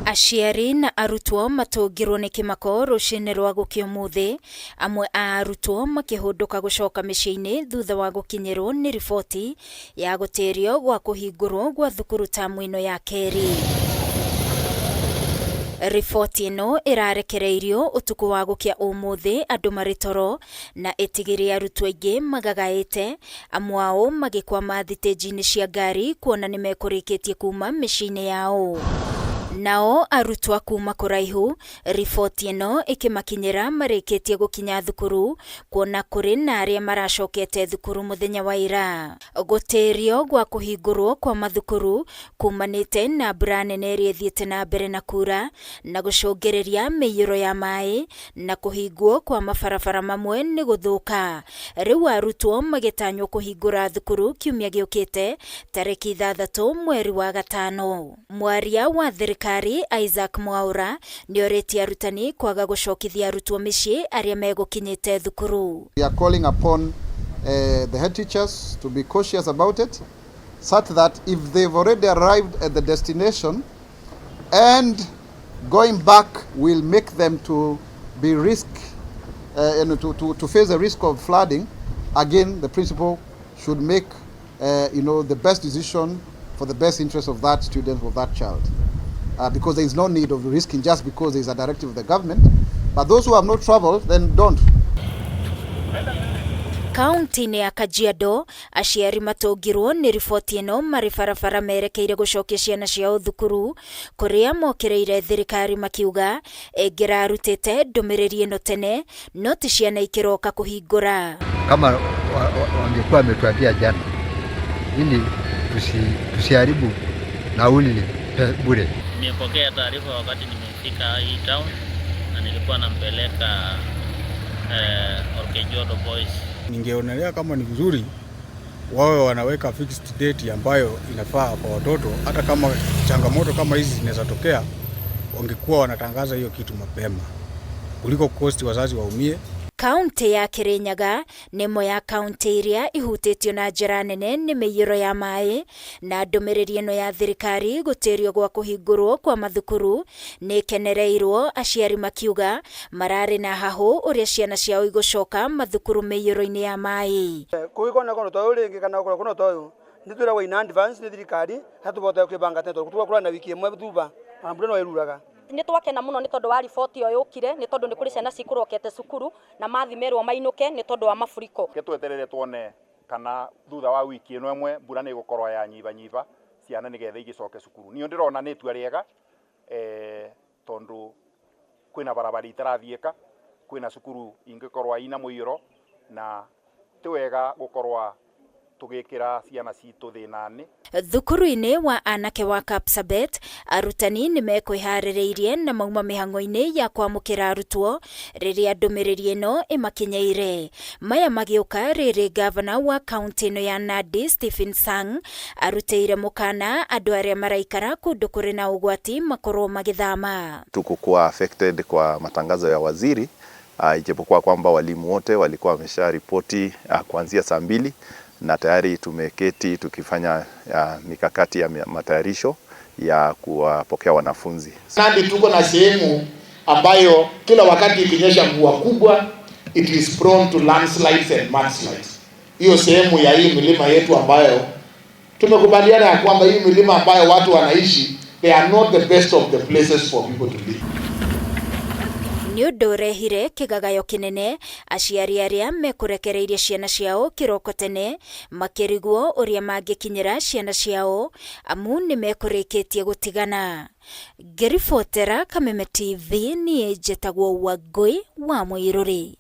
Aciari na arutwo matungirwo ni kimako rucini rwa gukio muthi, amwe a arutwo makihunduka gucoka miciini thutha wa gukinyirwo ni riboti ya gutirio gwa kuhingurwo gwa thukuru tamu ino ya keri. Riboti ino irarekereirio utuku wa gukia umuthi andu mari toro na itigiri arutwo aingi magagaite, amwe ao magikwama thitĩnji-inĩ cia ngari kuona ni mekurikitie kuma miciini yao. Nao arutwo kuma kuraihu, riboti ino ikimakinyira marikitie gukinya thukuru kuona kuri na aria maracokete thukuru muthenya wa ira. Gutirio gwa kuhingurwo kwa mathukuru kumanite na mbura nene iria ithiĩte na mbere na kura na gucũngĩrĩria mĩiyũro ya maĩ na kuhingwo kwa mabarabara mamwe ni guthuka. Riu arutwo magitanywo kuhingura thukuru kiumia giukite tariki 6 mweri wa gatano. Mwaria wa thirikari Isaac Mwaura nioritie arutani kwaga gucokithia arutwo micii aria megukinyite thukuru. We are calling upon the head teachers to be cautious about it, such that if they've already arrived at the destination and going back will make them to be to face the risk of flooding, again the principal should make the best decision for the best interest of that student or that child. Because there is no need of risking just because there is a directive of the government. But those who have not traveled, then don't. Kaunti-inĩ ya Kajiado, aciari matungirwo ni riboti ino mari barabara merekeire gucokia ciana ciao thukuru, kuria mokireire thirikari makiuga engira arutite ndumiriri ino tene no ti ciana ikiroka kuhingura. Kama wangekuwa wametuambia jana ili tusiharibu nauli bure. Nimepokea taarifa wakati nimefika hii town na nilikuwa nampeleka Orkejodo Boys. Ningeonelea kama ni vizuri wawe wanaweka fixed date ambayo inafaa kwa watoto, hata kama changamoto kama hizi zinaweza tokea, wangekuwa wanatangaza hiyo kitu mapema kuliko kosti wazazi waumie. Kaunti ya Kirinyaga nimo ya kaunti iria ihutitio na njira nene ni mĩiyũro ya maĩ, na ndumiriri ino ya thirikari gutirio gwa kuhingurwo kwa mathukuru ni kenereirwo, aciari makiuga marari na hahu uria ciana ciao igucoka mathukuru mĩiyũro-inĩ ya maĩ. Kugikona kono toyo ringi kana kono toyo nitwira in advance ni thirikari hatubota kwibanga teto tukakura na wiki imwe thuba ambura no iruraga. Ni twakena muno ni tondu wa riboti yo yukire, ni tondu ni kuri ciana cikurokete cukuru na mathimerwo mainuke ni tondu wa mafuriko. Tweterere tuone kana thutha wa wiki ino imwe mbura ni gukorwa ya nyiva ciana nigetha igicoke cukuru. Ni ndirona ni itua riega tondu kwina barabara itarathieka, kwina cukuru ingikorwa ina muiyuro na tiwega gukorwa tugikira ciana citu thinani. Thukuru-inĩ wa anake wa Kapsabet, arutani ni mekwĩharĩrĩirie na mauma mĩhang'o-inĩ ya kwamũkĩra arutwo rĩrĩa ndũmĩrĩri ĩno ĩmakinyeire. Maya magĩũka rĩrĩ gavana wa kaunti ĩno ya Nandi Stephen Sang arutĩire mũkana andũ arĩa maraikara kũndũ kũrĩ na ũgwati makorwo magĩthama. Tukukuwa affected kwa matangazo ya waziri, ijapokuwa kwamba walimu wote walikuwa wamesha ripoti kuanzia saa 2 na tayari tumeketi tukifanya mikakati ya matayarisho ya kuwapokea wanafunzi. Nandi tuko na sehemu ambayo kila wakati ikinyesha mvua kubwa it is prone to landslides and mudslides. Hiyo sehemu ya hii milima yetu ambayo tumekubaliana ya kwamba hii milima ambayo watu wanaishi, they are not the best of the places for people to live. Ni ũndũ ũrehire kĩgagayo kĩnene, aciari arĩa mekurekereirie ciana ciao kĩroko tene makĩrigwo ũrĩa mangĩkinyĩra ciana ciao amu nĩ mekũrĩkĩtie gũtigana. Ngĩribotera Kameme TV niĩ njĩtagwo Wangui wa Mũirũrĩ.